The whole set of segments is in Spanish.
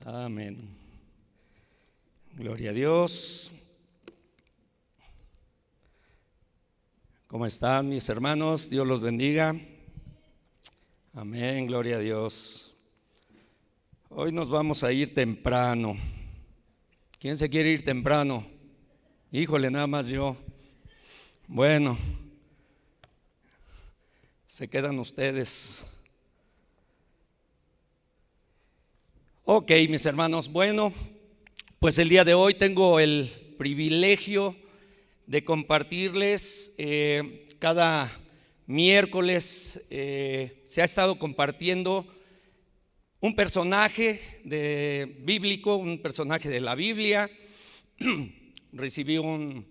Amén. Gloria a Dios. ¿Cómo están mis hermanos? Dios los bendiga. Amén, gloria a Dios. Hoy nos vamos a ir temprano. ¿Quién se quiere ir temprano? Híjole, nada más yo. Bueno, se quedan ustedes. Ok, mis hermanos, bueno, pues el día de hoy tengo el privilegio de compartirles cada miércoles se ha estado compartiendo un personaje bíblico, un personaje de la Biblia. Recibí un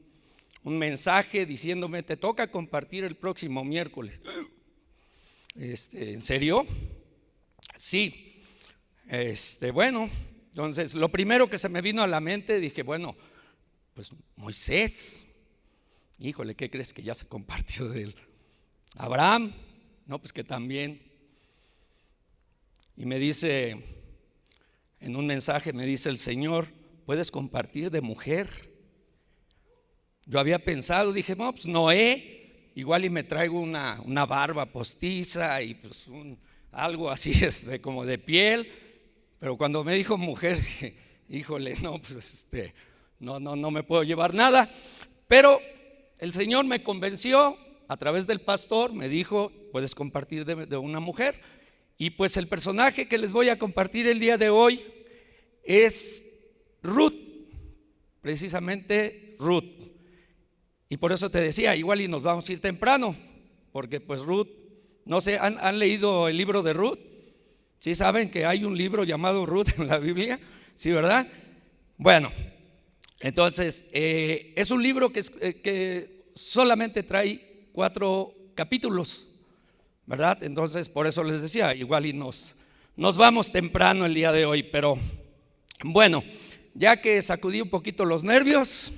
mensaje diciéndome: te toca compartir el próximo miércoles. ¿En serio? Sí. Bueno, entonces lo primero que se me vino a la mente, dije, bueno, pues Moisés. Híjole, ¿qué crees que ya se compartió de él? Abraham, no, pues que también. Y me dice, en un mensaje me dice el Señor: ¿puedes compartir de mujer? Yo había pensado, dije, no, pues Noé, igual y me traigo una barba postiza y pues algo así como de piel. Pero cuando me dijo mujer, dije, híjole, no, pues no me puedo llevar nada. Pero el Señor me convenció a través del pastor, me dijo: puedes compartir de una mujer. Y pues el personaje que les voy a compartir el día de hoy es Ruth, precisamente Ruth. Y por eso te decía, igual y nos vamos a ir temprano, porque pues Ruth, no sé, ¿han leído el libro de Ruth? ¿Sí saben que hay un libro llamado Ruth en la Biblia? Sí, ¿verdad? Bueno, entonces es un libro que solamente trae 4 capítulos, ¿verdad? Entonces por eso les decía, igual y nos vamos temprano el día de hoy. Pero bueno, ya que sacudí un poquito los nervios,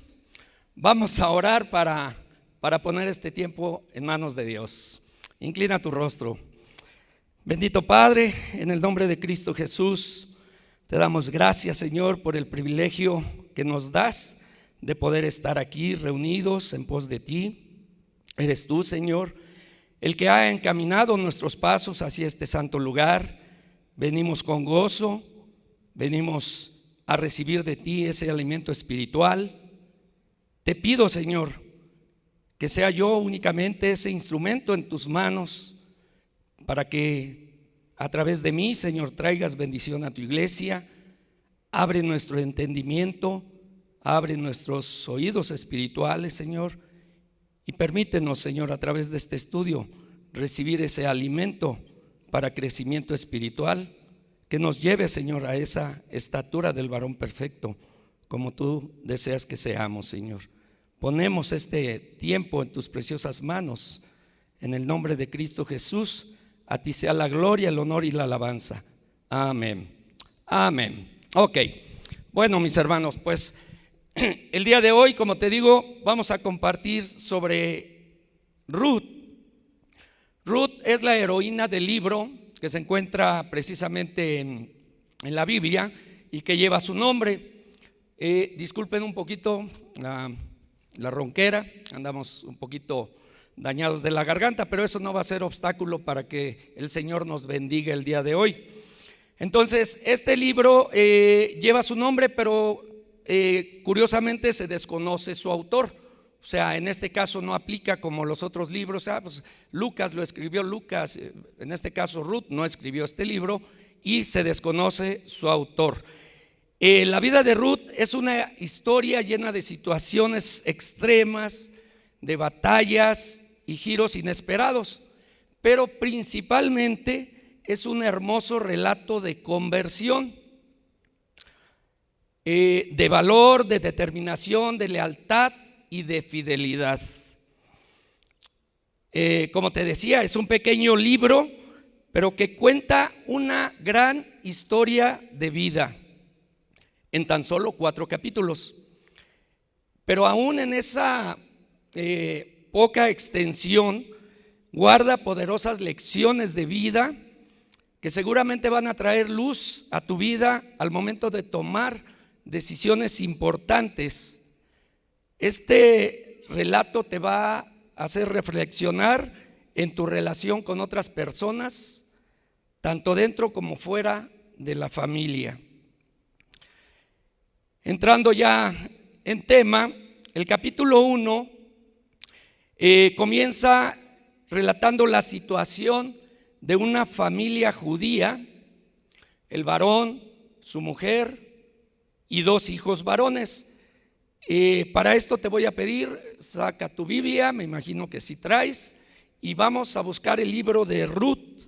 vamos a orar para poner este tiempo en manos de Dios. Inclina tu rostro. Bendito Padre, en el nombre de Cristo Jesús, te damos gracias, Señor, por el privilegio que nos das de poder estar aquí reunidos en pos de ti. Eres tú, Señor, el que ha encaminado nuestros pasos hacia este santo lugar. Venimos con gozo, venimos a recibir de ti ese alimento espiritual. Te pido, Señor, que sea yo únicamente ese instrumento en tus manos, para que a través de mí, Señor, traigas bendición a tu iglesia. Abre nuestro entendimiento, abre nuestros oídos espirituales, Señor, y permítenos, Señor, a través de este estudio recibir ese alimento para crecimiento espiritual, que nos lleve, Señor, a esa estatura del varón perfecto, como tú deseas que seamos, Señor. Ponemos este tiempo en tus preciosas manos, en el nombre de Cristo Jesús. A ti sea la gloria, el honor y la alabanza. Amén. Amén. Ok. Bueno, mis hermanos, pues el día de hoy, como te digo, vamos a compartir sobre Ruth. Ruth es la heroína del libro que se encuentra precisamente en la Biblia y que lleva su nombre. Disculpen un poquito la ronquera, andamos un poquito dañados de la garganta, pero eso no va a ser obstáculo para que el Señor nos bendiga el día de hoy. Entonces, este libro lleva su nombre, pero curiosamente se desconoce su autor. O sea, en este caso no aplica como los otros libros. Pues Lucas lo escribió Lucas, en este caso Ruth no escribió este libro y se desconoce su autor. La vida de Ruth es una historia llena de situaciones extremas, de batallas y giros inesperados, pero principalmente es un hermoso relato de conversión, de valor, de determinación, de lealtad y de fidelidad. Como te decía, es un pequeño libro, pero que cuenta una gran historia de vida en tan solo 4 capítulos. Pero aún en esa poca extensión, guarda poderosas lecciones de vida que seguramente van a traer luz a tu vida al momento de tomar decisiones importantes. Este relato te va a hacer reflexionar en tu relación con otras personas, tanto dentro como fuera de la familia. Entrando ya en tema, el capítulo 1 comienza relatando la situación de una familia judía, el varón, su mujer y 2 hijos varones. Para esto te voy a pedir, saca tu Biblia, me imagino que sí traes, y vamos a buscar el libro de Ruth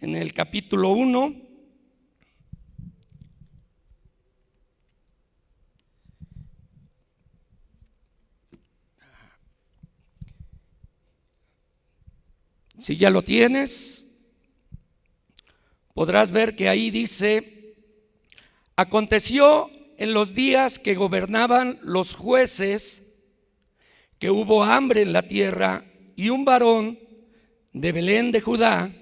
en el capítulo 1. Si ya lo tienes, podrás ver que ahí dice: aconteció en los días que gobernaban los jueces que hubo hambre en la tierra, y un varón de Belén de Judá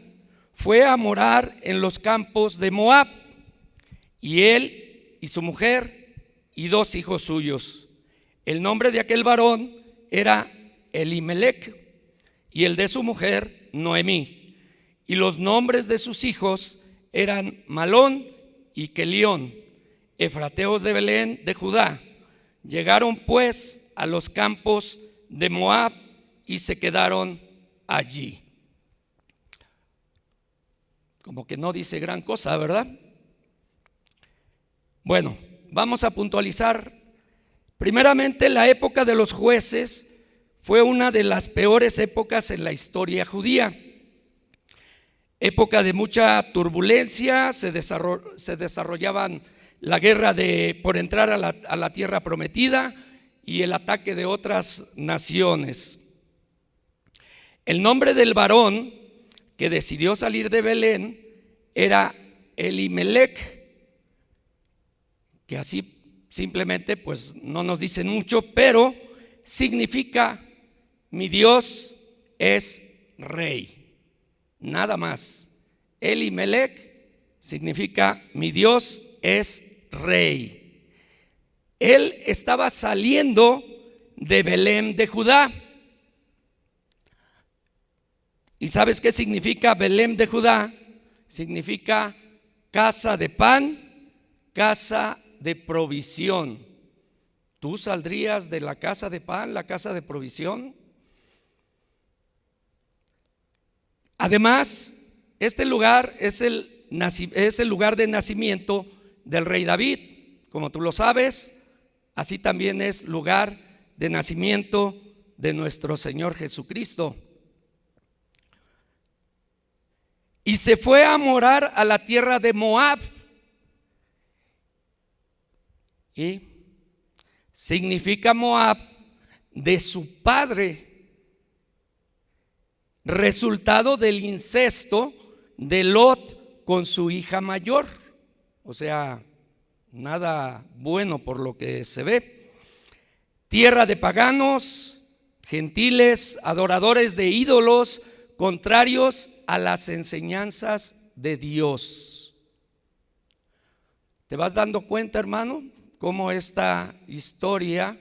fue a morar en los campos de Moab, y él y su mujer y 2 hijos suyos. El nombre de aquel varón era Elimelec, y el de su mujer Noemí, y los nombres de sus hijos eran Malón y Kelión, efrateos de Belén de Judá. Llegaron pues a los campos de Moab y se quedaron allí. Como que no dice gran cosa, ¿verdad? Bueno, vamos a puntualizar. Primeramente, la época de los jueces fue una de las peores épocas en la historia judía. Época de mucha turbulencia, se desarrollaban la guerra por entrar a la tierra prometida y el ataque de otras naciones. El nombre del varón que decidió salir de Belén era Elimelec, que así simplemente pues no nos dicen mucho, pero significa: mi Dios es rey. Nada más. Elimelec significa: mi Dios es rey. Él estaba saliendo de Belén de Judá. ¿Y sabes qué significa Belén de Judá? Significa casa de pan, casa de provisión. ¿Tú saldrías de la casa de pan, la casa de provisión? Además, este lugar es el lugar de nacimiento del rey David. Como tú lo sabes, así también es lugar de nacimiento de nuestro Señor Jesucristo. Y se fue a morar a la tierra de Moab. Y significa Moab de su padre, resultado del incesto de Lot con su hija mayor. O sea, nada bueno por lo que se ve. Tierra de paganos, gentiles, adoradores de ídolos, contrarios a las enseñanzas de Dios. ¿Te vas dando cuenta, hermano, cómo esta historia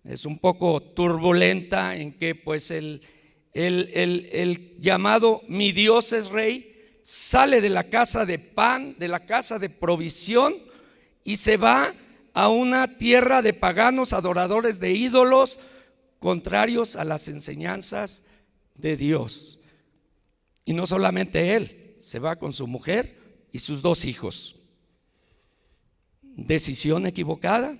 es un poco turbulenta, en que pues el llamado mi Dios es rey sale de la casa de pan, de la casa de provisión, y se va a una tierra de paganos, adoradores de ídolos, contrarios a las enseñanzas de Dios? Y no solamente él, se va con su mujer y sus 2 hijos. ¿Decisión equivocada?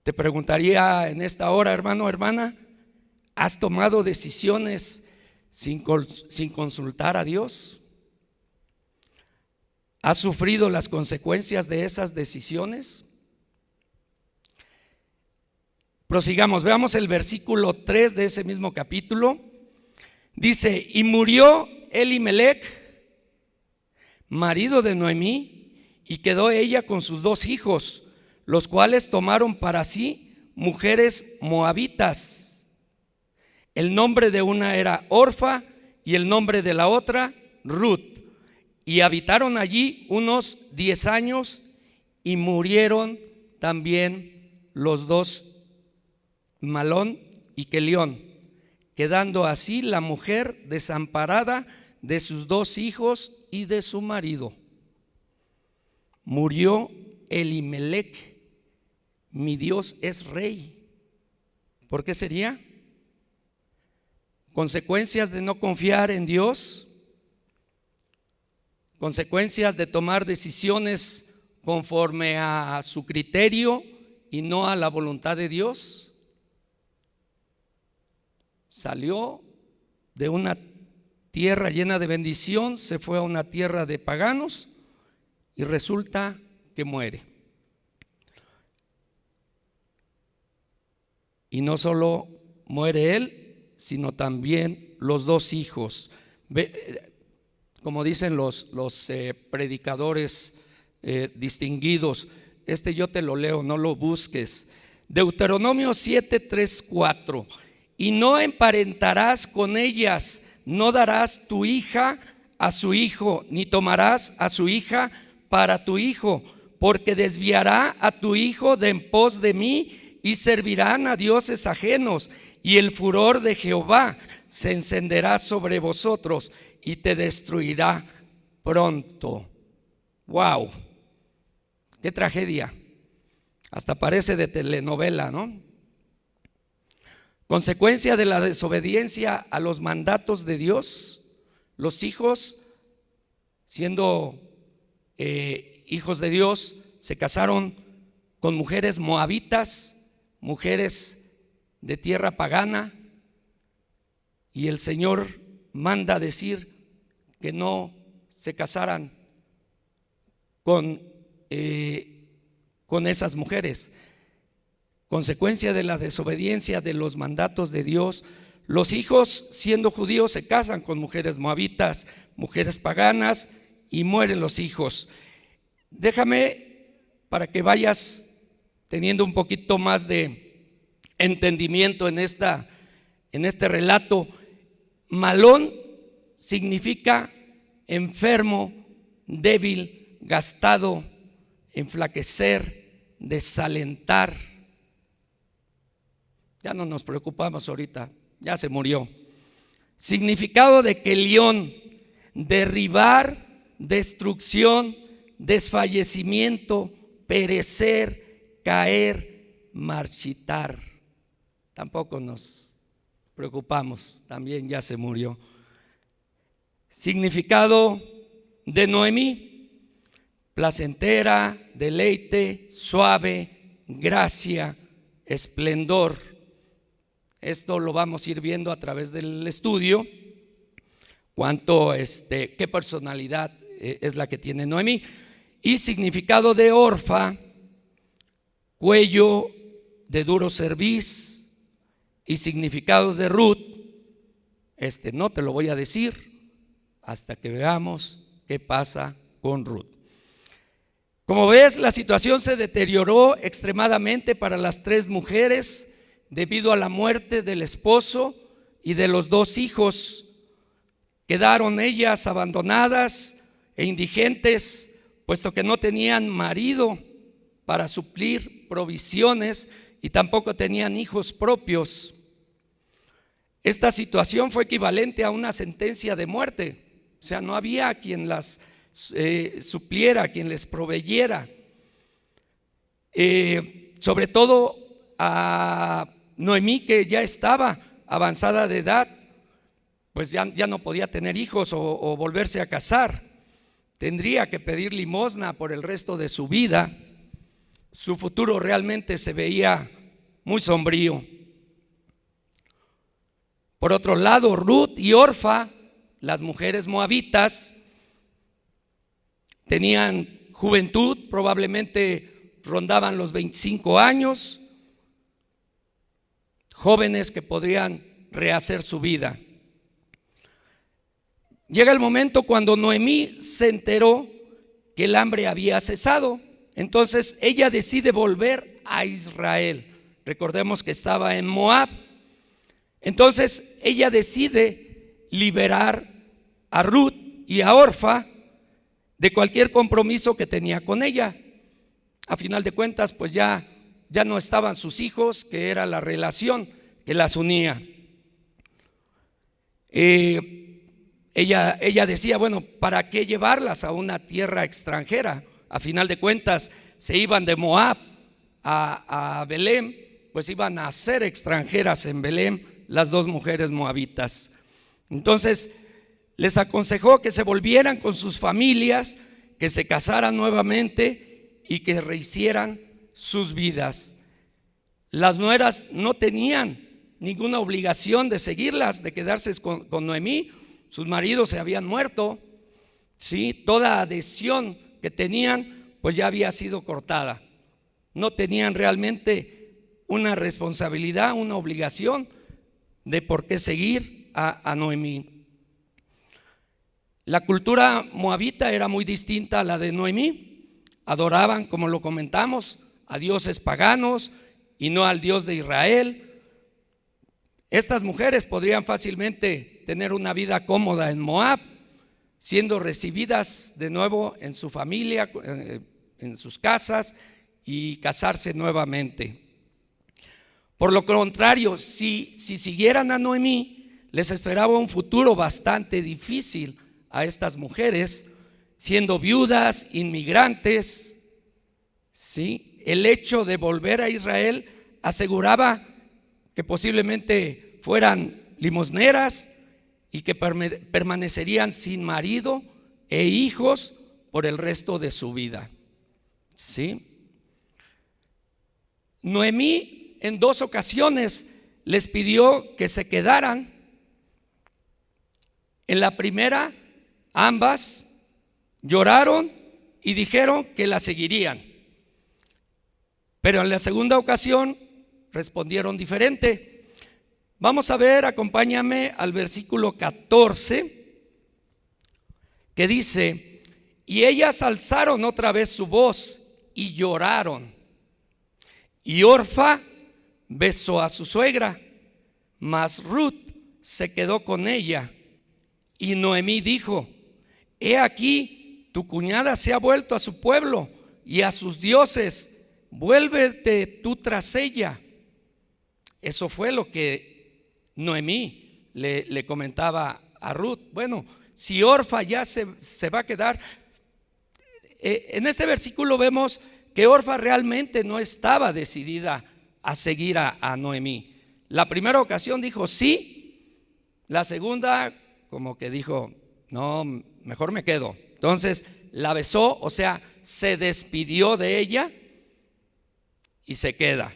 Te preguntaría en esta hora, hermano, hermana, ¿has tomado decisiones sin consultar a Dios? ¿Has sufrido las consecuencias de esas decisiones? Prosigamos, veamos el versículo 3 de ese mismo capítulo. Dice: y murió Elimelec, marido de Noemí, y quedó ella con sus 2 hijos, los cuales tomaron para sí mujeres moabitas. El nombre de una era Orfa y el nombre de la otra Ruth, y habitaron allí unos 10 años y murieron también los dos, Malón y Quelión, quedando así la mujer desamparada de sus 2 hijos y de su marido. Murió Elimelech, mi Dios es rey. ¿Por qué sería? Consecuencias de no confiar en Dios, consecuencias de tomar decisiones conforme a su criterio y no a la voluntad de Dios. Salió de una tierra llena de bendición, se fue a una tierra de paganos y resulta que muere. Y no solo muere él, sino también los 2 hijos. Como dicen los predicadores distinguidos, yo te lo leo, no lo busques. Deuteronomio 7, 3, 4. Y no emparentarás con ellas, no darás tu hija a su hijo, ni tomarás a su hija para tu hijo, porque desviará a tu hijo de en pos de mí y servirán a dioses ajenos, y el furor de Jehová se encenderá sobre vosotros y te destruirá pronto. ¡Wow! ¡Qué tragedia! Hasta parece de telenovela, ¿no? Consecuencia de la desobediencia a los mandatos de Dios, los hijos, siendo hijos de Dios, se casaron con mujeres moabitas, mujeres de tierra pagana, y el Señor manda decir que no se casaran con esas mujeres. Consecuencia de la desobediencia de los mandatos de Dios, los hijos, siendo judíos, se casan con mujeres moabitas, mujeres paganas, y mueren los hijos. Déjame, para que vayas teniendo un poquito más de entendimiento en este relato, Malón significa enfermo, débil, gastado, enflaquecer, desalentar. Ya no nos preocupamos ahorita, ya se murió. Significado de Quelión: derribar, destrucción, desfallecimiento, perecer, caer, marchitar. Tampoco nos preocupamos, también ya se murió. Significado de Noemí: placentera, deleite, suave, gracia, esplendor. Esto lo vamos a ir viendo a través del estudio, qué personalidad es la que tiene Noemí. Y significado de Orfa: cuello de duro cerviz. Y significado de Ruth, no te lo voy a decir hasta que veamos qué pasa con Ruth. Como ves, la situación se deterioró extremadamente para las 3 mujeres debido a la muerte del esposo y de los 2 hijos. Quedaron ellas abandonadas e indigentes, puesto que no tenían marido para suplir provisiones y tampoco tenían hijos propios. Esta situación fue equivalente a una sentencia de muerte, o sea, no había quien las supliera, quien les proveyera. Sobre todo a Noemí, que ya estaba avanzada de edad, pues ya no podía tener hijos o volverse a casar. Tendría que pedir limosna por el resto de su vida. Su futuro realmente se veía muy sombrío. Por otro lado, Ruth y Orfa, las mujeres moabitas, tenían juventud, probablemente rondaban los 25 años, jóvenes que podrían rehacer su vida. Llega el momento cuando Noemí se enteró que el hambre había cesado. Entonces ella decide volver a Israel. Recordemos que estaba en Moab. Entonces ella decide liberar a Ruth y a Orfa de cualquier compromiso que tenía con ella. A final de cuentas, pues ya no estaban sus hijos, que era la relación que las unía. Ella decía, bueno, ¿para qué llevarlas a una tierra extranjera? A final de cuentas, se iban de Moab a Belén, pues iban a ser extranjeras en Belén las dos mujeres moabitas. Entonces les aconsejó que se volvieran con sus familias, que se casaran nuevamente y que rehicieran sus vidas. Las nueras no tenían ninguna obligación de seguirlas, de quedarse con Noemí. Sus maridos se habían muerto, ¿sí? Toda adhesión que tenían pues ya había sido cortada. No tenían realmente una responsabilidad, una obligación de por qué seguir a Noemí. La cultura moabita era muy distinta a la de Noemí. Adoraban, como lo comentamos, a dioses paganos y no al Dios de Israel. Estas mujeres podrían fácilmente tener una vida cómoda en Moab, siendo recibidas de nuevo en su familia, en sus casas, y casarse nuevamente. Por lo contrario, si siguieran a Noemí, les esperaba un futuro bastante difícil a estas mujeres, siendo viudas, inmigrantes, ¿sí? El hecho de volver a Israel aseguraba que posiblemente fueran limosneras y que permanecerían sin marido e hijos por el resto de su vida, ¿sí? Noemí en 2 ocasiones les pidió que se quedaran. En la primera, ambas lloraron y dijeron que la seguirían. Pero en la segunda ocasión respondieron diferente. Vamos a ver, acompáñame al versículo 14, que dice: y ellas alzaron otra vez su voz y lloraron. Y Orfa besó a su suegra, mas Ruth se quedó con ella. Y Noemí dijo: he aquí, tu cuñada se ha vuelto a su pueblo y a sus dioses, vuélvete tú tras ella. Eso fue lo que Noemí le comentaba a Ruth. Bueno, si Orfa ya se va a quedar, en este versículo vemos que Orfa realmente no estaba decidida a seguir a Noemí. La primera ocasión dijo sí, la segunda como que dijo no, mejor me quedo. Entonces la besó, o sea, se despidió de ella y se queda.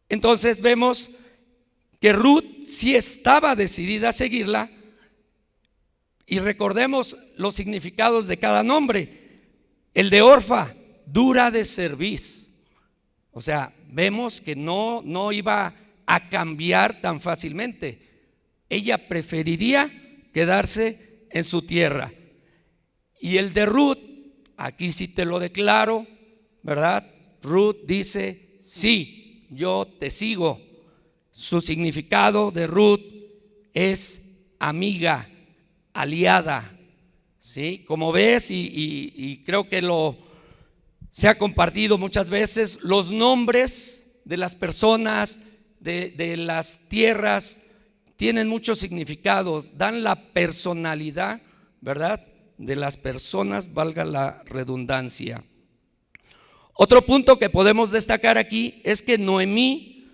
Entonces vemos que Ruth sí estaba decidida a seguirla, y recordemos los significados de cada nombre. El de Orfa, dura de cerviz. O sea, vemos que no iba a cambiar tan fácilmente. Ella preferiría quedarse en su tierra. Y el de Ruth, aquí sí te lo declaro, ¿verdad? Ruth dice: sí, yo te sigo. Su significado de Ruth es amiga, aliada, ¿sí? Como ves, y creo que se ha compartido muchas veces, los nombres de las personas, de las tierras, tienen muchos significados, dan la personalidad, ¿verdad?, de las personas, valga la redundancia. Otro punto que podemos destacar aquí es que Noemí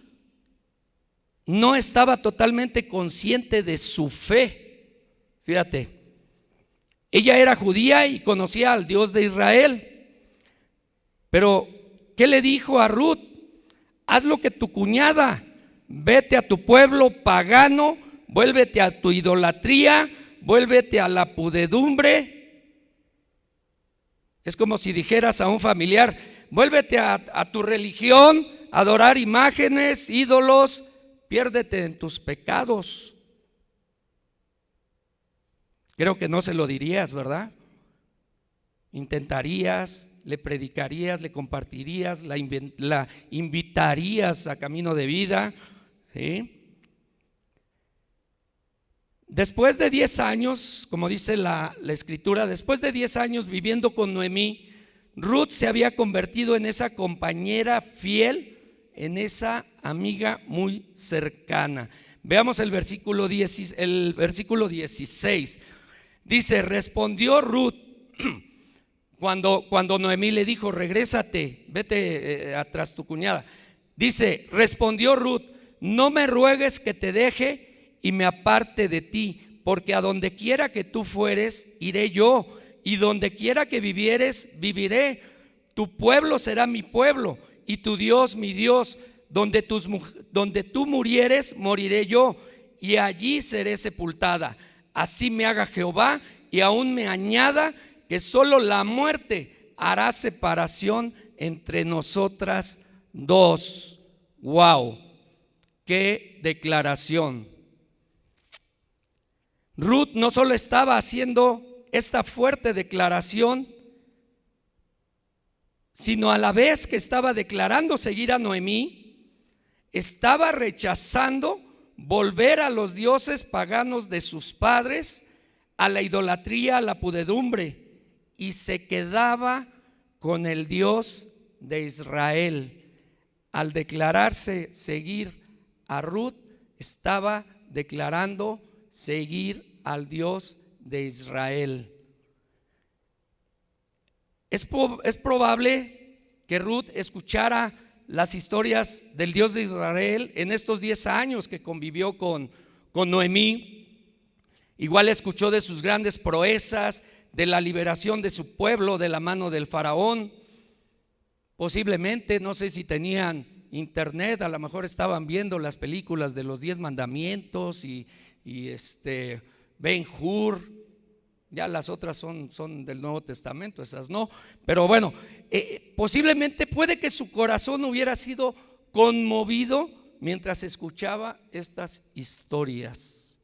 no estaba totalmente consciente de su fe. Fíjate, ella era judía y conocía al Dios de Israel, pero ¿qué le dijo a Ruth? Haz lo que tu cuñada, vete a tu pueblo pagano, vuélvete a tu idolatría, vuélvete a la pudedumbre. Es como si dijeras a un familiar: vuélvete a tu religión, adorar imágenes, ídolos, piérdete en tus pecados. Creo que no se lo dirías, ¿verdad? Intentarías, le predicarías, le compartirías, la invitarías a camino de vida, ¿sí? Después de 10 años, como dice la escritura, después de 10 años viviendo con Noemí, Ruth se había convertido en esa compañera fiel, en esa amiga muy cercana. Veamos el versículo 16. Dice: respondió Ruth cuando Noemí le dijo: regrésate, vete atrás tu cuñada. Dice: respondió Ruth: no me ruegues que te deje y me aparte de ti, porque a donde quiera que tú fueres, iré yo, y donde quiera que vivieres, viviré. Tu pueblo será mi pueblo y tu Dios mi Dios. Donde tú murieres, moriré yo, y allí seré sepultada. Así me haga Jehová, y aún me añada, que solo la muerte hará separación entre nosotras dos. Wow, qué declaración. Ruth no solo estaba haciendo esta fuerte declaración, sino a la vez que estaba declarando seguir a Noemí, estaba rechazando volver a los dioses paganos de sus padres, a la idolatría, a la pudedumbre, y se quedaba con el Dios de Israel. Al declararse seguir a Ruth, estaba declarando seguir al Dios de Israel. Es probable que Ruth escuchara las historias del Dios de Israel en estos 10 años que convivió con Noemí. Igual escuchó de sus grandes proezas, de la liberación de su pueblo de la mano del faraón. Posiblemente, no sé si tenían internet, a lo mejor estaban viendo las películas de los 10 mandamientos y Ben-Hur. Ya las otras son del Nuevo Testamento, esas no. Pero bueno, posiblemente puede que su corazón hubiera sido conmovido mientras escuchaba estas historias.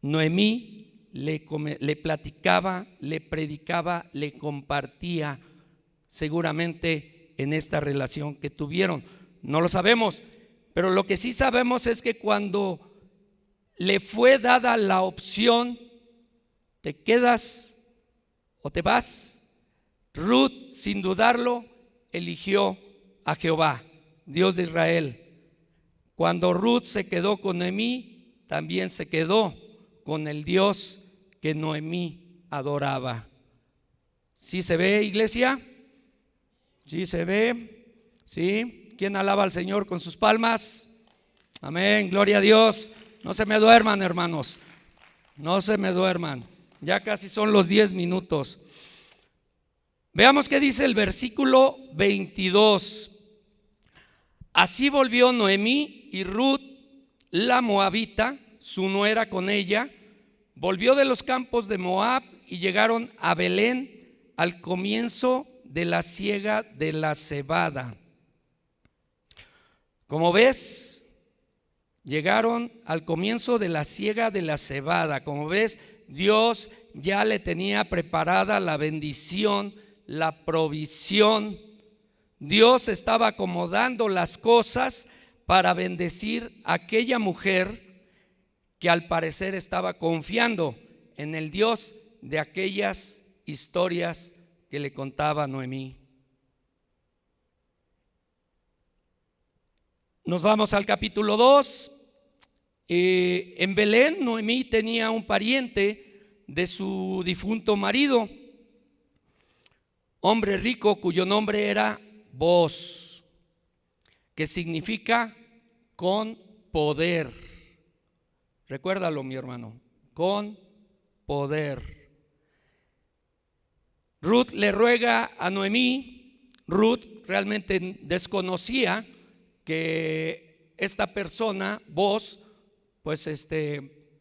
Noemí le platicaba, le predicaba, le compartía, seguramente en esta relación que tuvieron. No lo sabemos, pero lo que sí sabemos es que cuando le fue dada la opción, ¿te quedas o te vas?, Ruth, sin dudarlo, eligió a Jehová, Dios de Israel. Cuando Ruth se quedó con Noemí, también se quedó con el Dios que Noemí adoraba. ¿Sí se ve, iglesia? ¿Sí se ve? ¿Sí? ¿Quién alaba al Señor con sus palmas? Amén, gloria a Dios. No se me duerman, hermanos, no se me duerman. Ya casi son los 10 minutos. Veamos qué dice el versículo 22. Así volvió Noemí y Ruth, la moabita, su nuera con ella, volvió de los campos de Moab y llegaron a Belén al comienzo de la siega de la cebada. Como ves, llegaron al comienzo de la siega de la cebada. Como ves, Dios ya le tenía preparada la bendición, la provisión. Dios estaba acomodando las cosas para bendecir a aquella mujer que al parecer estaba confiando en el Dios de aquellas historias que le contaba Noemí. Nos vamos al capítulo 2. En Belén, Noemí tenía un pariente de su difunto marido, hombre rico cuyo nombre era Booz, que significa con poder. Recuérdalo, mi hermano, con poder. Ruth le ruega a Noemí. Ruth realmente desconocía que esta persona, Booz, pues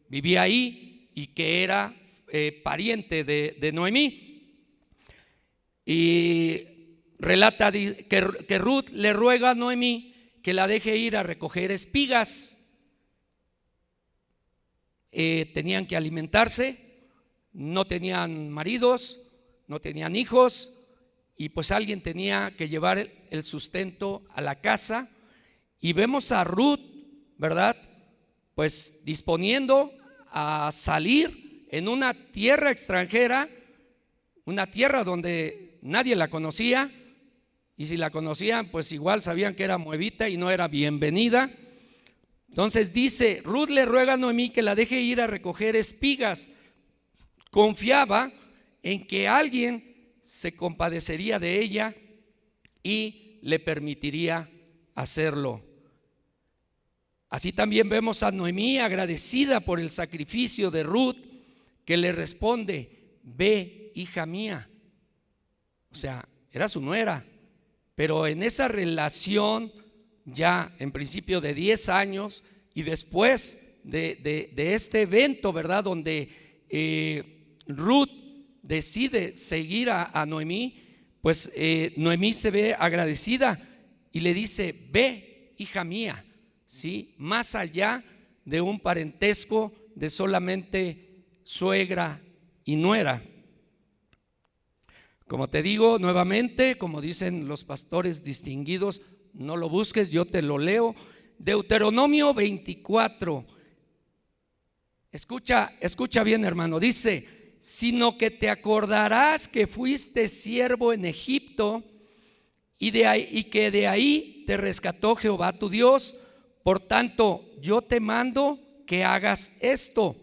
vivía ahí y que era pariente de Noemí. Y relata que Ruth le ruega a Noemí que la deje ir a recoger espigas. Tenían que alimentarse, no tenían maridos, no tenían hijos, y pues alguien tenía que llevar el sustento a la casa. Y vemos a Ruth, ¿verdad?, pues disponiendo a salir en una tierra extranjera, una tierra donde nadie la conocía, y si la conocían pues igual sabían que era moabita y no era bienvenida. Entonces dice, Ruth le ruega a Noemí que la deje ir a recoger espigas. Confiaba en que alguien se compadecería de ella y le permitiría hacerlo. Así también vemos a Noemí agradecida por el sacrificio de Ruth, que le responde, ve, hija mía. O sea, era su nuera, pero en esa relación ya en principio de 10 años y después de este evento, ¿verdad? Donde Ruth decide seguir a Noemí, pues Noemí se ve agradecida y le dice, ve, hija mía, ¿sí? Más allá de un parentesco de solamente suegra y nuera. Como te digo nuevamente, como dicen los pastores distinguidos, no lo busques, yo te lo leo. Deuteronomio 24. Escucha bien, hermano. Dice, sino que te acordarás que fuiste siervo en Egipto y que de ahí te rescató Jehová tu Dios. Por tanto, yo te mando que hagas esto.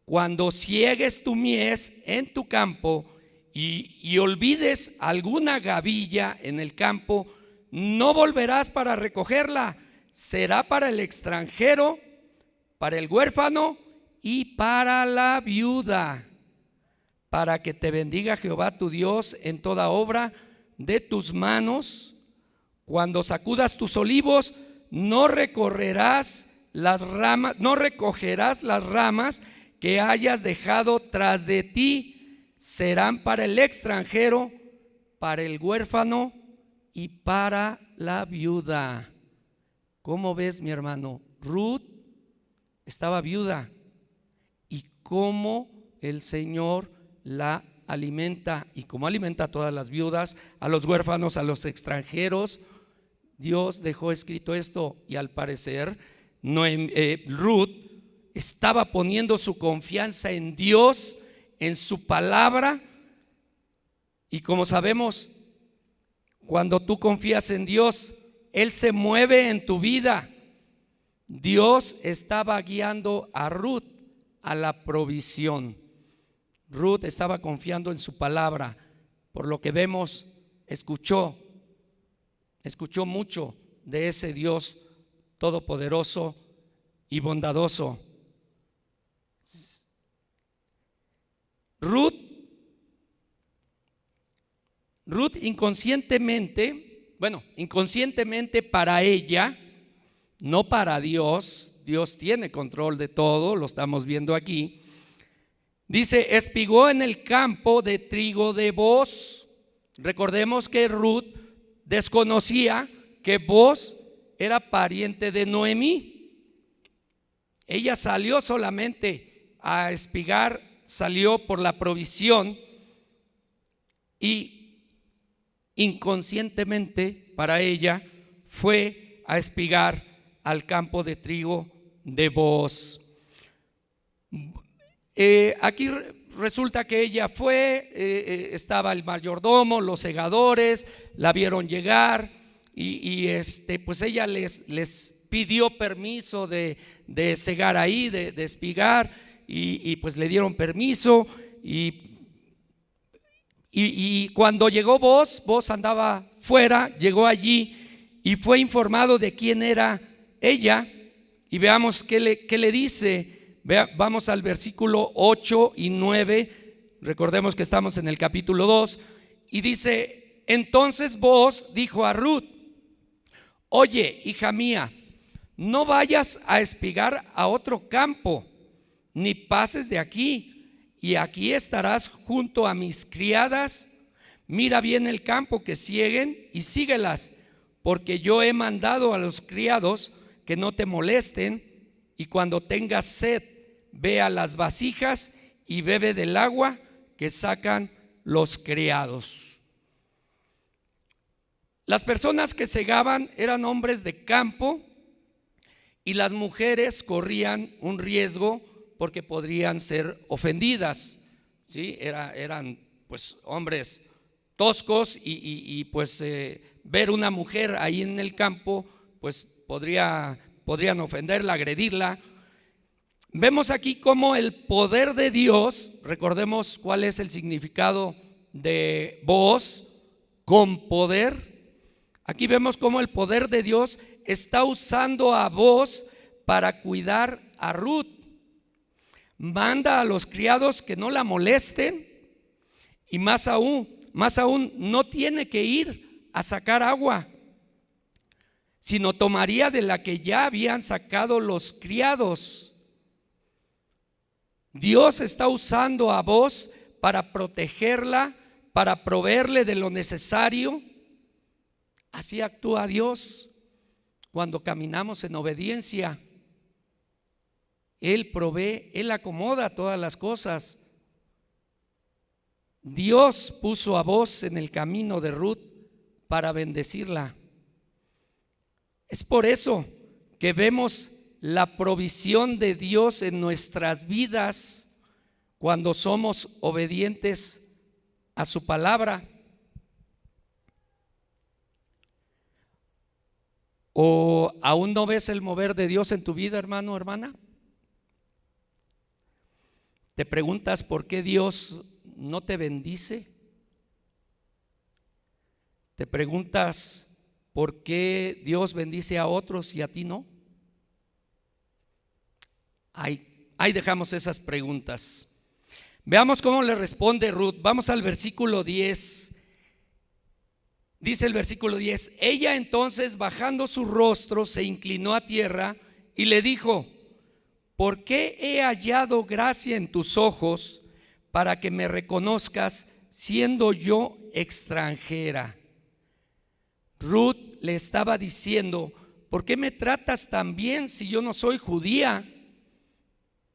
Cuando ciegues tu mies en tu campo y olvides alguna gavilla en el campo, no volverás para recogerla. Será para el extranjero, para el huérfano y para la viuda, para que te bendiga Jehová tu Dios en toda obra de tus manos. Cuando sacudas tus olivos, no recogerás las ramas que hayas dejado tras de ti. Serán para el extranjero, para el huérfano y para la viuda. ¿Cómo ves, mi hermano? Ruth estaba viuda y cómo el Señor la alimenta, y como alimenta a todas las viudas, a los huérfanos, a los extranjeros. Dios dejó escrito esto, y al parecer Ruth estaba poniendo su confianza en Dios, en su palabra. Y como sabemos, cuando tú confías en Dios, Él se mueve en tu vida. Dios estaba guiando a Ruth a la provisión. Ruth estaba confiando en su palabra. Por lo que vemos, escuchó mucho de ese Dios todopoderoso y bondadoso. Ruth inconscientemente para ella, no para Dios. Dios tiene control de todo, lo estamos viendo aquí. Dice, espigó en el campo de trigo de Booz. Recordemos que Ruth desconocía que Booz era pariente de Noemí. Ella salió solamente a espigar, salió por la provisión, y inconscientemente para ella fue a espigar al campo de trigo de Booz. Aquí resulta que ella fue, estaba el mayordomo, los segadores, la vieron llegar y pues ella les pidió permiso de segar ahí, de espigar, y pues le dieron permiso. Y cuando llegó Booz andaba fuera, llegó allí y fue informado de quién era ella. Y veamos qué le dice. Vamos al versículo 8 y 9. Recordemos que estamos en el capítulo 2. Y dice, entonces Booz dijo a Ruth, oye, hija mía, no vayas a espigar a otro campo, ni pases de aquí, y aquí estarás junto a mis criadas. Mira bien el campo que sieguen y síguelas, porque yo he mandado a los criados que no te molesten, y cuando tengas sed, ve a las vasijas y bebe del agua que sacan los criados. Las personas que segaban eran hombres de campo, y las mujeres corrían un riesgo porque podrían ser ofendidas, ¿sí? Eran pues hombres toscos y pues ver una mujer ahí en el campo pues podrían ofenderla, agredirla. Vemos aquí cómo el poder de Dios, recordemos cuál es el significado de voz, con poder. Aquí vemos cómo el poder de Dios está usando a Booz para cuidar a Ruth. Manda a los criados que no la molesten y más aún, no tiene que ir a sacar agua, sino tomaría de la que ya habían sacado los criados. Dios está usando a Booz para protegerla, para proveerle de lo necesario. Así actúa Dios cuando caminamos en obediencia. Él provee, Él acomoda todas las cosas. Dios puso a Booz en el camino de Ruth para bendecirla. Es por eso que vemos la provisión de Dios en nuestras vidas cuando somos obedientes a su palabra. ¿O aún no ves el mover de Dios en tu vida, hermano o hermana? ¿Te preguntas por qué Dios no te bendice? ¿Te preguntas por qué Dios bendice a otros y a ti no? Ahí dejamos esas preguntas. Veamos cómo le responde Ruth. Vamos al versículo 10. Dice el versículo 10: ella entonces, bajando su rostro, se inclinó a tierra y le dijo: ¿por qué he hallado gracia en tus ojos para que me reconozcas siendo yo extranjera? Ruth le estaba diciendo: ¿por qué me tratas tan bien si yo no soy judía?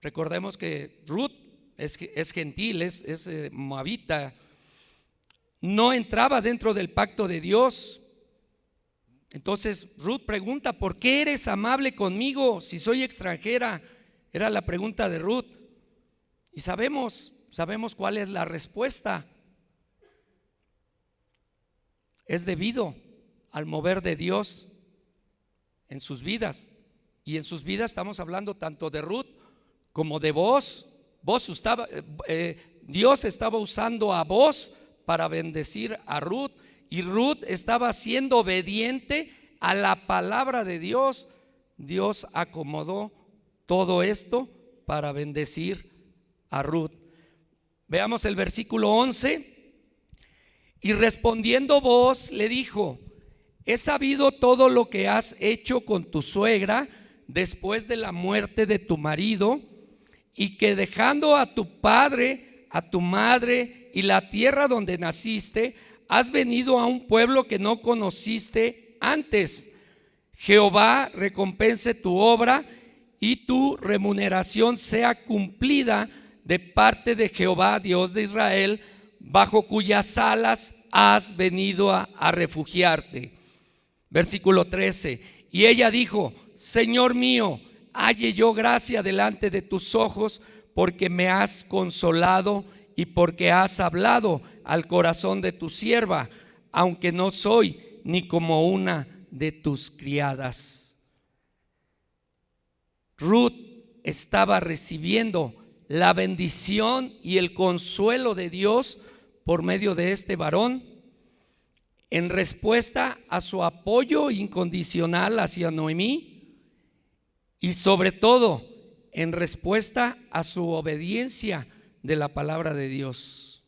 Recordemos que Ruth es gentil, es moabita, no entraba dentro del pacto de Dios. Entonces Ruth pregunta: ¿por qué eres amable conmigo si soy extranjera? Era la pregunta de Ruth. Y sabemos cuál es la respuesta. Es debido al mover de Dios en sus vidas. Y en sus vidas estamos hablando tanto de Ruth como de Booz. Dios estaba usando a Booz para bendecir a Ruth, y Ruth estaba siendo obediente a la palabra de Dios. Dios acomodó todo esto para bendecir a Ruth. Veamos el versículo 11. Y respondiendo Booz le dijo: he sabido todo lo que has hecho con tu suegra después de la muerte de tu marido, y que dejando a tu padre, a tu madre y la tierra donde naciste, has venido a un pueblo que no conociste antes. Jehová recompense tu obra y tu remuneración sea cumplida de parte de Jehová, Dios de Israel, bajo cuyas alas has venido a refugiarte. Versículo 13. Y ella dijo: Señor mío, halle yo gracia delante de tus ojos, porque me has consolado y porque has hablado al corazón de tu sierva, aunque no soy ni como una de tus criadas. Ruth estaba recibiendo la bendición y el consuelo de Dios por medio de este varón, en respuesta a su apoyo incondicional hacia Noemí, y sobre todo en respuesta a su obediencia de la palabra de Dios.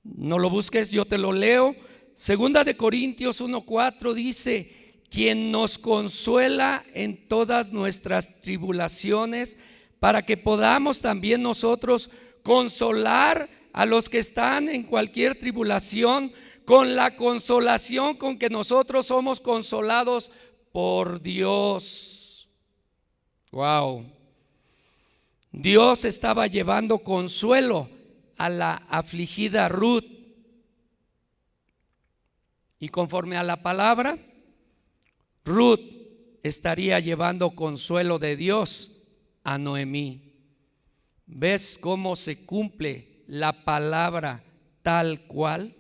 No lo busques, yo te lo leo. Segunda de Corintios 1:4 dice: quien nos consuela en todas nuestras tribulaciones, para que podamos también nosotros consolar a los que están en cualquier tribulación con la consolación con que nosotros somos consolados por Dios. Wow. Dios estaba llevando consuelo a la afligida Ruth, y conforme a la palabra, Ruth estaría llevando consuelo de Dios a Noemí. ¿Ves cómo se cumple la palabra tal cual?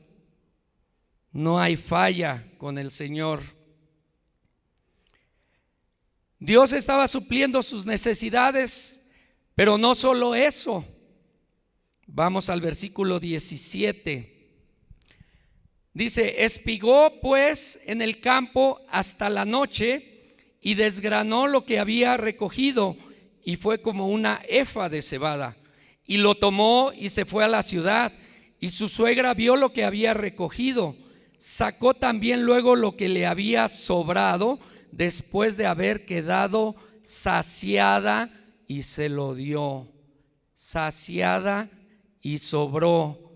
No hay falla con el Señor. Dios estaba supliendo sus necesidades, pero no solo eso. Vamos al versículo 17. Dice: espigó pues en el campo hasta la noche y desgranó lo que había recogido, y fue como una efa de cebada. Y lo tomó y se fue a la ciudad, y su suegra vio lo que había recogido. Sacó también luego lo que le había sobrado después de haber quedado saciada, y se lo dio. Saciada y sobró.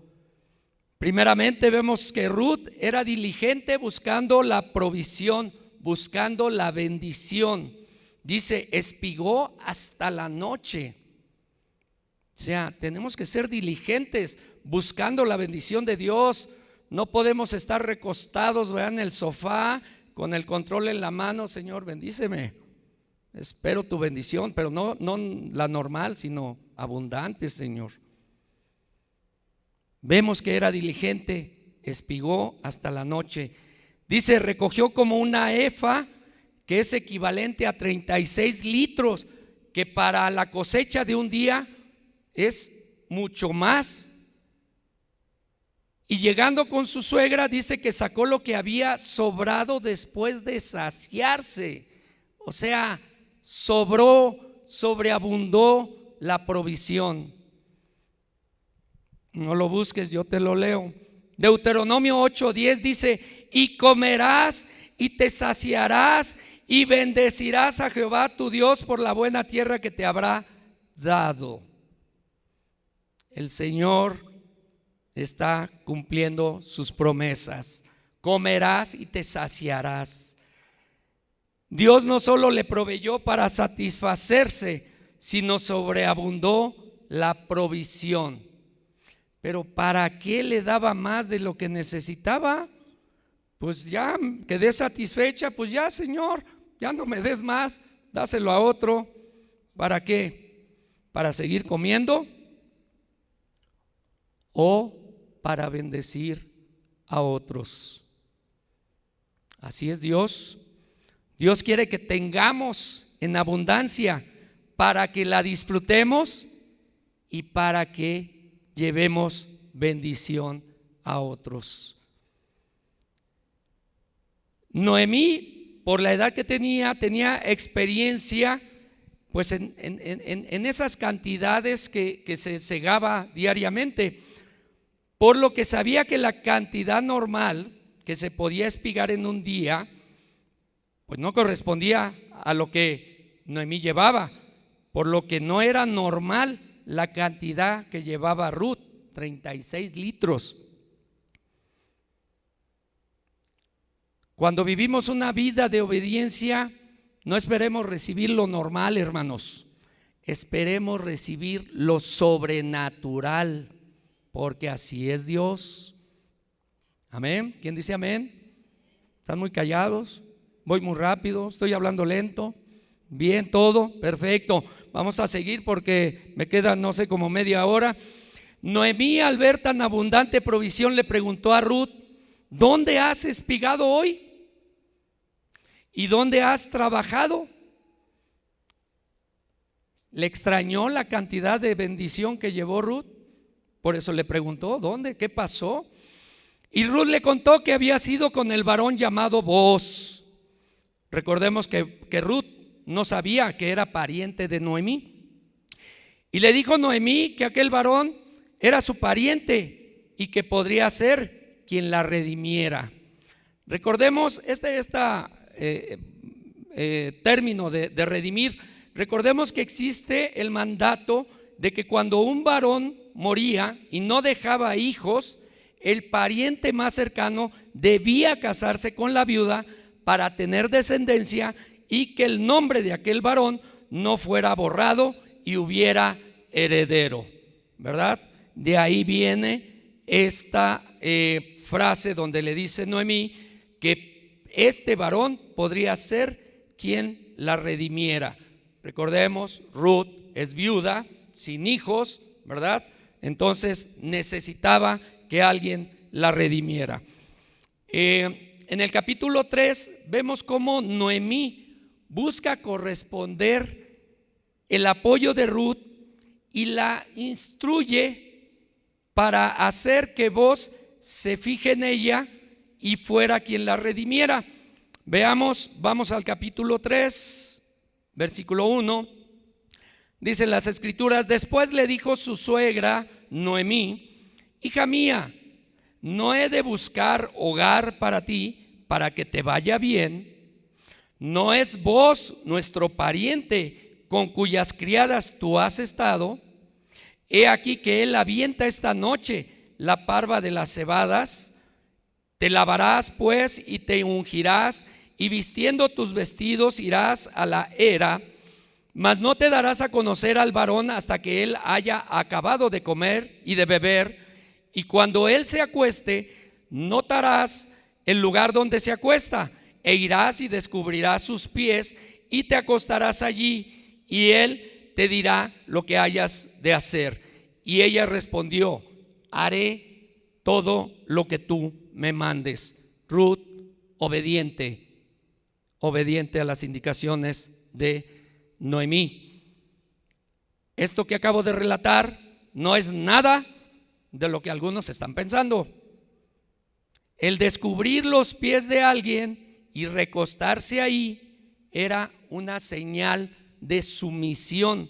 Primeramente vemos que Ruth era diligente buscando la provisión, buscando la bendición. Dice: espigó hasta la noche. O sea, tenemos que ser diligentes buscando la bendición de Dios. No podemos estar recostados, en el sofá con el control en la mano. Señor, bendíceme, espero tu bendición, pero no la normal, sino abundante, Señor. Vemos que era diligente, espigó hasta la noche. Dice: recogió como una efa, que es equivalente a 36 litros, que para la cosecha de un día es mucho más. Y llegando con su suegra, dice que sacó lo que había sobrado después de saciarse. O sea, sobró, sobreabundó la provisión. No lo busques, yo te lo leo. Deuteronomio 8:10 dice: y comerás y te saciarás y bendecirás a Jehová tu Dios por la buena tierra que te habrá dado. El Señor está cumpliendo sus promesas. Comerás y te saciarás. Dios no solo le proveyó para satisfacerse, sino sobreabundó la provisión. Pero ¿para qué le daba más de lo que necesitaba? Pues ya quedé satisfecha, pues ya, Señor, ya no me des más, dáselo a otro. ¿Para qué? ¿Para seguir comiendo? ¿O para bendecir a otros? Así es Dios. Dios quiere que tengamos en abundancia para que la disfrutemos y para que llevemos bendición a otros. Noemí, por la edad que tenía experiencia pues en esas cantidades que se segaba diariamente, por lo que sabía que la cantidad normal que se podía espigar en un día pues no correspondía a lo que Noemí llevaba, por lo que no era normal la cantidad que llevaba Ruth, 36 litros. Cuando vivimos una vida de obediencia, no esperemos recibir lo normal, hermanos. Esperemos recibir lo sobrenatural, porque así es Dios. Amén. ¿Quién dice amén? ¿Están muy callados? Voy muy rápido, estoy hablando lento. Bien, todo, perfecto. Vamos a seguir porque me queda, no sé, como media hora. Noemí, al ver tan abundante provisión, le preguntó a Ruth: ¿dónde has espigado hoy? ¿Y dónde has trabajado? Le extrañó la cantidad de bendición que llevó Ruth, por eso le preguntó: ¿dónde? ¿Qué pasó? Y Ruth le contó que había sido con el varón llamado Booz. Recordemos que Ruth no sabía que era pariente de Noemí. Y le dijo Noemí que aquel varón era su pariente y que podría ser quien la redimiera. Recordemos término de redimir. Recordemos que existe el mandato de que cuando un varón moría y no dejaba hijos, el pariente más cercano debía casarse con la viuda para tener descendencia y que el nombre de aquel varón no fuera borrado y hubiera heredero, ¿verdad? De ahí viene esta frase donde le dice Noemí que este varón podría ser quien la redimiera. Recordemos, Ruth es viuda, sin hijos, ¿verdad? Entonces necesitaba que alguien la redimiera. En el capítulo 3 vemos cómo Noemí busca corresponder el apoyo de Ruth y la instruye para hacer que Booz se fije en ella y fuera quien la redimiera. Veamos, vamos al capítulo 3, versículo 1. Dicen las escrituras: después le dijo su suegra Noemí: hija mía, ¿no he de buscar hogar para ti, para que te vaya bien? ¿No es Booz nuestro pariente, con cuyas criadas tú has estado? He aquí que él avienta esta noche la parva de las cebadas. Te lavarás pues y te ungirás, y vistiendo tus vestidos irás a la era, mas no te darás a conocer al varón hasta que él haya acabado de comer y de beber, y cuando él se acueste, notarás el lugar donde se acuesta, e irás y descubrirás sus pies, y te acostarás allí, y él te dirá lo que hayas de hacer. Y ella respondió: haré todo lo que tú me mandes. Ruth, obediente a las indicaciones de Noemí. Esto que acabo de relatar no es nada de lo que algunos están pensando. El descubrir los pies de alguien y recostarse ahí era una señal de sumisión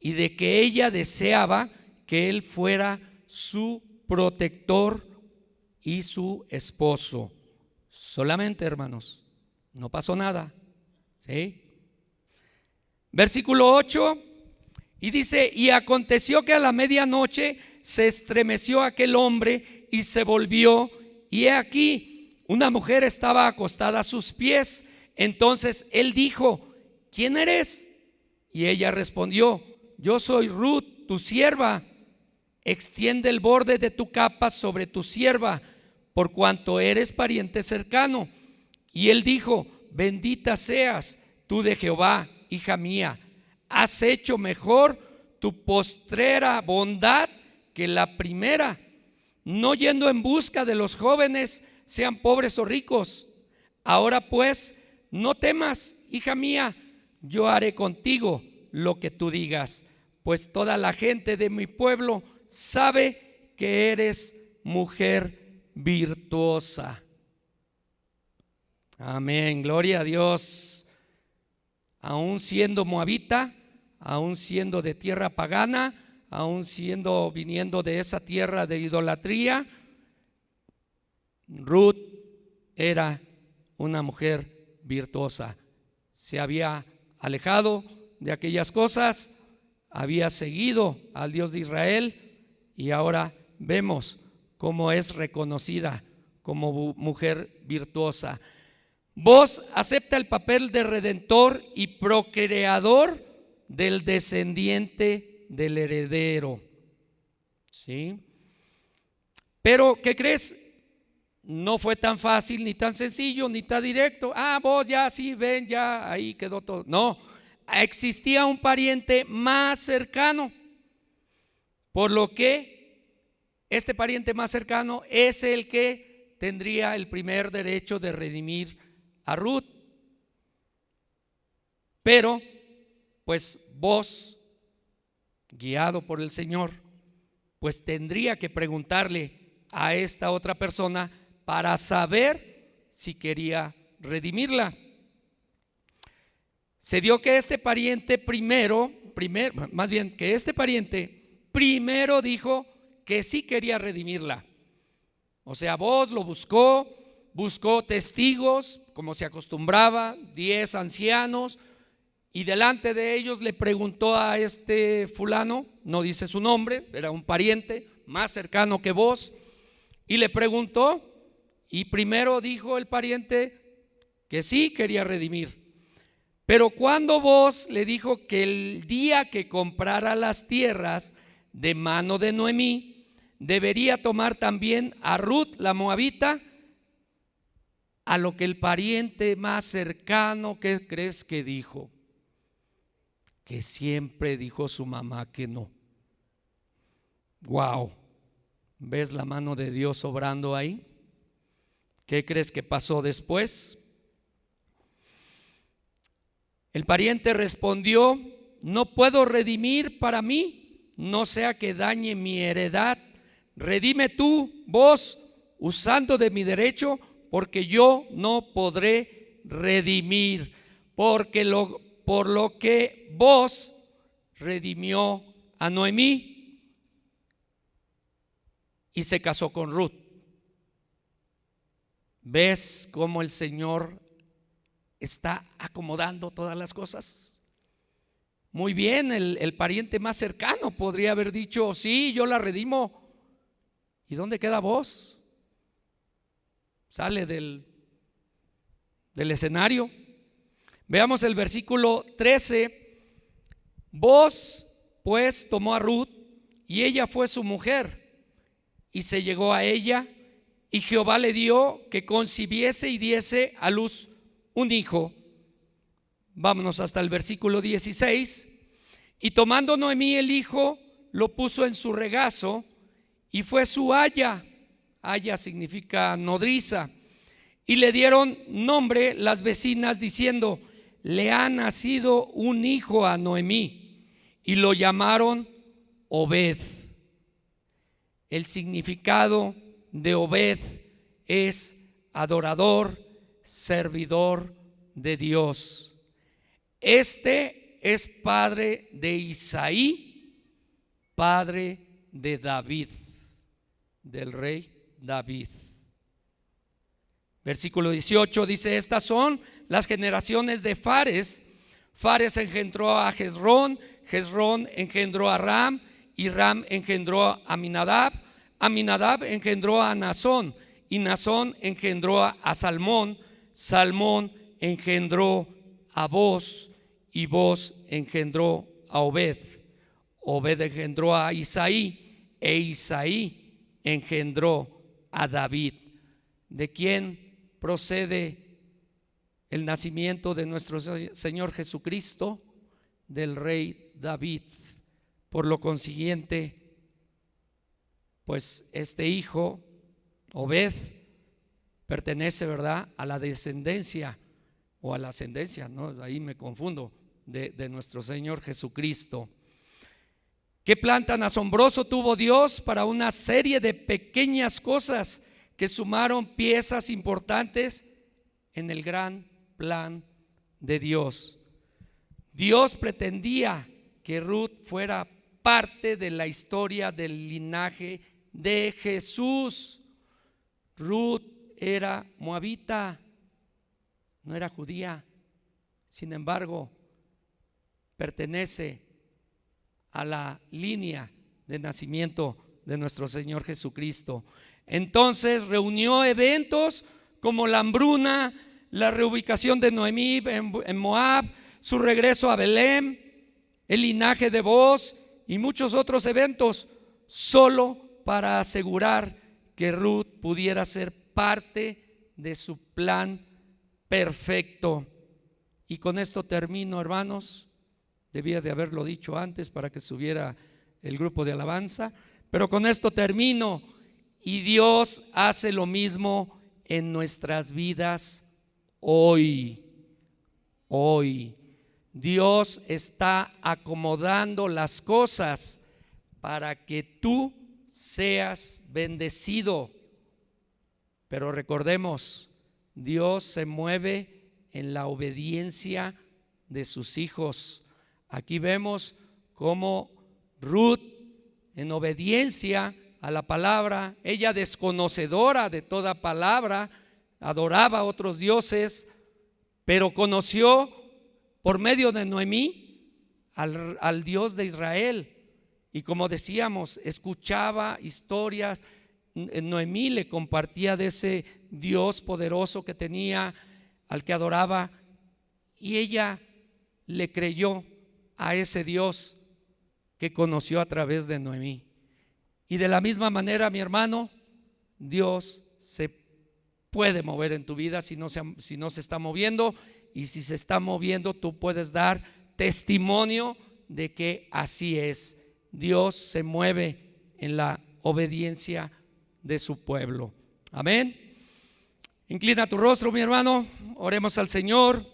y de que ella deseaba que él fuera su protector y su esposo. Solamente, hermanos, no pasó nada, ¿sí? Versículo 8, y dice: y aconteció que a la medianoche se estremeció aquel hombre y se volvió, y he aquí una mujer estaba acostada a sus pies. Entonces él dijo: ¿quién eres? Y ella respondió: yo soy Ruth, tu sierva. Extiende el borde de tu capa sobre tu sierva, por cuanto eres pariente cercano. Y él dijo: bendita seas tú de Jehová, hija mía. Has hecho mejor tu postrera bondad que la primera, no yendo en busca de los jóvenes, sean pobres o ricos. Ahora pues, no temas, hija mía, yo haré contigo lo que tú digas, pues toda la gente de mi pueblo sabe que eres mujer virtuosa. Amén, gloria a Dios. Aún siendo moabita, aún siendo de tierra pagana, aún viniendo de esa tierra de idolatría, Ruth era una mujer virtuosa. Se había alejado de aquellas cosas, había seguido al Dios de Israel, y ahora vemos cómo es reconocida como mujer virtuosa. Booz acepta el papel de redentor y procreador del descendiente del heredero, ¿sí? Pero ¿qué crees? No fue tan fácil, ni tan sencillo, ni tan directo. Vos ya, sí, ven, ya, ahí quedó todo. No, existía un pariente más cercano, por lo que este pariente más cercano es el que tendría el primer derecho de redimir a Ruth. Pero pues Booz, guiado por el Señor, pues tendría que preguntarle a esta otra persona para saber si quería redimirla. Se dio que este pariente primero dijo que sí quería redimirla. O sea, Booz lo buscó testigos, como se acostumbraba, 10 ancianos, y delante de ellos le preguntó a este fulano, no dice su nombre, era un pariente más cercano que Booz, y le preguntó, y primero dijo el pariente que sí quería redimir. Pero cuando Booz le dijo que el día que comprara las tierras de mano de Noemí, debería tomar también a Ruth la moabita, a lo que el pariente más cercano, ¿qué crees que dijo? que siempre dijo su mamá que no. Wow, ¿ves la mano de Dios obrando ahí? ¿Qué crees que pasó después? El pariente respondió: no puedo redimir para mí, no sea que dañe mi heredad. Redime tú, vos, usando de mi derecho, porque yo no podré redimir, por lo que vos redimió a Noemí y se casó con Ruth. ¿Ves cómo el Señor está acomodando todas las cosas? Muy bien, el pariente más cercano podría haber dicho: sí, yo la redimo. ¿Y dónde queda vos? Sale del escenario. Veamos el versículo 13. Vos pues tomó a Ruth, y ella fue su mujer, y se llegó a ella, y Jehová le dio que concibiese y diese a luz un hijo. Vámonos hasta el versículo 16. Y tomando Noemí el hijo, lo puso en su regazo, y fue su aya. Aya significa nodriza. Y le dieron nombre las vecinas, diciendo: le ha nacido un hijo a Noemí. Y lo llamaron Obed. El significado de Obed es adorador, servidor de Dios. Este es padre de Isaí, padre de David, del rey David. Versículo 18 dice: estas son las generaciones de Fares. Fares engendró a Hezrón, Hezrón engendró a Ram, y Ram engendró a Aminadab, Aminadab engendró a Nazón, y Nazón engendró a Salmón, Salmón engendró a Boz, y Boz engendró a Obed, Obed engendró a Isaí, e Isaí engendró a David. ¿De quién procede el nacimiento de nuestro Señor Jesucristo? Del rey David. Por lo consiguiente, pues este hijo, Obed, pertenece, ¿verdad?, a la descendencia o a la ascendencia, ¿no? Ahí me confundo, de nuestro Señor Jesucristo. ¿Qué plan tan asombroso tuvo Dios para una serie de pequeñas cosas que sumaron piezas importantes en el gran plan de Dios? Dios pretendía que Ruth fuera parte de la historia del linaje de Jesús. Ruth era moabita, no era judía. Sin embargo, pertenece a la línea de nacimiento de nuestro Señor Jesucristo. Entonces reunió eventos como la hambruna, la reubicación de Noemí en Moab, su regreso a Belén, el linaje de Boz y muchos otros eventos, solo para asegurar que Ruth pudiera ser parte de su plan perfecto. Y con esto termino, hermanos. Debía de haberlo dicho antes para que subiera el grupo de alabanza, pero con esto termino. Y Dios hace lo mismo en nuestras vidas hoy. Hoy Dios está acomodando las cosas para que tú seas bendecido. Pero recordemos, Dios se mueve en la obediencia de sus hijos. Aquí vemos cómo Ruth, en obediencia a la palabra, ella desconocedora de toda palabra, adoraba a otros dioses, pero conoció por medio de Noemí al Dios de Israel. Y como decíamos, escuchaba historias. Noemí le compartía de ese Dios poderoso que tenía, al que adoraba, y ella le creyó a ese Dios que conoció a través de Noemí. Y de la misma manera, mi hermano, Dios se puede mover en tu vida si no se está moviendo, y si se está moviendo, tú puedes dar testimonio de que así es. Dios se mueve en la obediencia de su pueblo. Amén. Inclina tu rostro, mi hermano, oremos al Señor.